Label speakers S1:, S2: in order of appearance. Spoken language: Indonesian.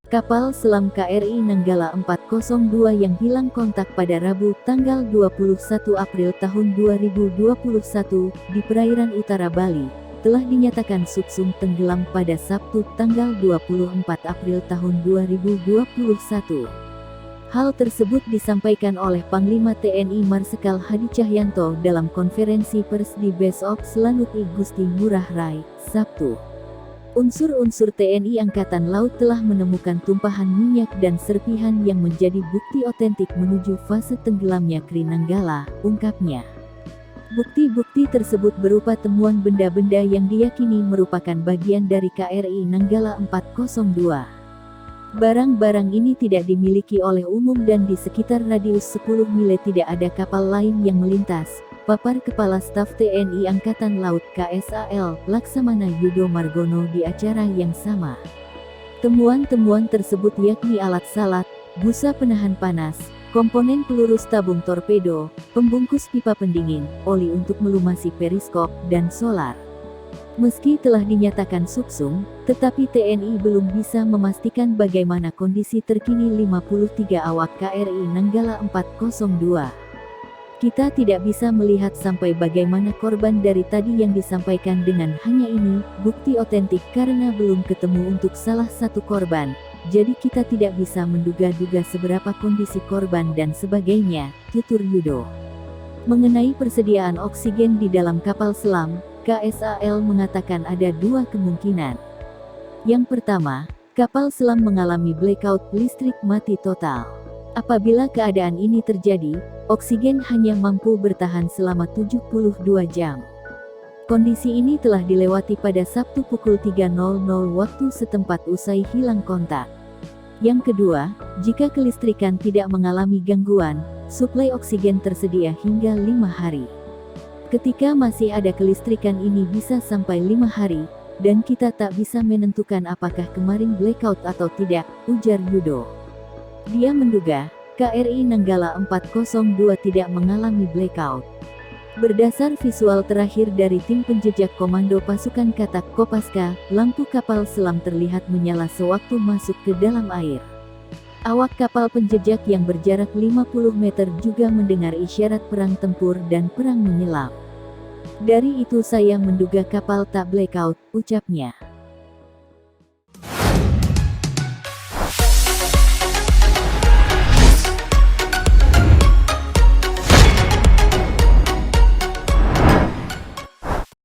S1: Kapal selam KRI Nanggala 402 yang hilang kontak pada Rabu tanggal 21 April tahun 2021 di perairan utara Bali, telah dinyatakan subsum tenggelam pada Sabtu tanggal 24 April tahun 2021. Hal tersebut disampaikan oleh Panglima TNI Marsikal Hadi Cahyanto dalam konferensi pers di Base of Selanut I Gusti Ngurah Rai, Sabtu. Unsur-unsur TNI Angkatan Laut telah menemukan tumpahan minyak dan serpihan yang menjadi bukti otentik menuju fase tenggelamnya KRI Nanggala, ungkapnya. Bukti-bukti tersebut berupa temuan benda-benda yang diyakini merupakan bagian dari KRI Nanggala 402. Barang-barang ini tidak dimiliki oleh umum dan di sekitar radius 10 mil tidak ada kapal lain yang melintas, papar Kepala Staf TNI Angkatan Laut KSAL, Laksamana Yudo Margono di acara yang sama. Temuan-temuan tersebut yakni alat salat, busa penahan panas, komponen peluru tabung torpedo, pembungkus pipa pendingin, oli untuk melumasi periskop, dan solar. Meski telah dinyatakan subsum, tetapi TNI belum bisa memastikan bagaimana kondisi terkini 53 awak KRI Nanggala 402. Kita tidak bisa melihat sampai bagaimana korban dari tadi yang disampaikan dengan hanya ini, bukti otentik karena belum ketemu untuk salah satu korban, jadi kita tidak bisa menduga-duga seberapa kondisi korban dan sebagainya, tutur Yudo. Mengenai persediaan oksigen di dalam kapal selam, KSAL mengatakan ada dua kemungkinan. Yang pertama, kapal selam mengalami blackout, listrik mati total. Apabila keadaan ini terjadi, oksigen hanya mampu bertahan selama 72 jam. Kondisi ini telah dilewati pada Sabtu pukul 3.00 waktu setempat usai hilang kontak. Yang kedua, jika kelistrikan tidak mengalami gangguan, suplai oksigen tersedia hingga 5 hari. Ketika masih ada kelistrikan ini bisa sampai 5 hari, dan kita tak bisa menentukan apakah kemarin blackout atau tidak, ujar Yudo. Dia menduga, KRI Nanggala 402 tidak mengalami blackout. Berdasar visual terakhir dari tim penjejak Komando Pasukan Katak Kopaska, lampu kapal selam terlihat menyala sewaktu masuk ke dalam air. Awak kapal penjejak yang berjarak 50 meter juga mendengar isyarat perang tempur dan perang menyelam. Dari itu saya menduga kapal tak blackout, ucapnya.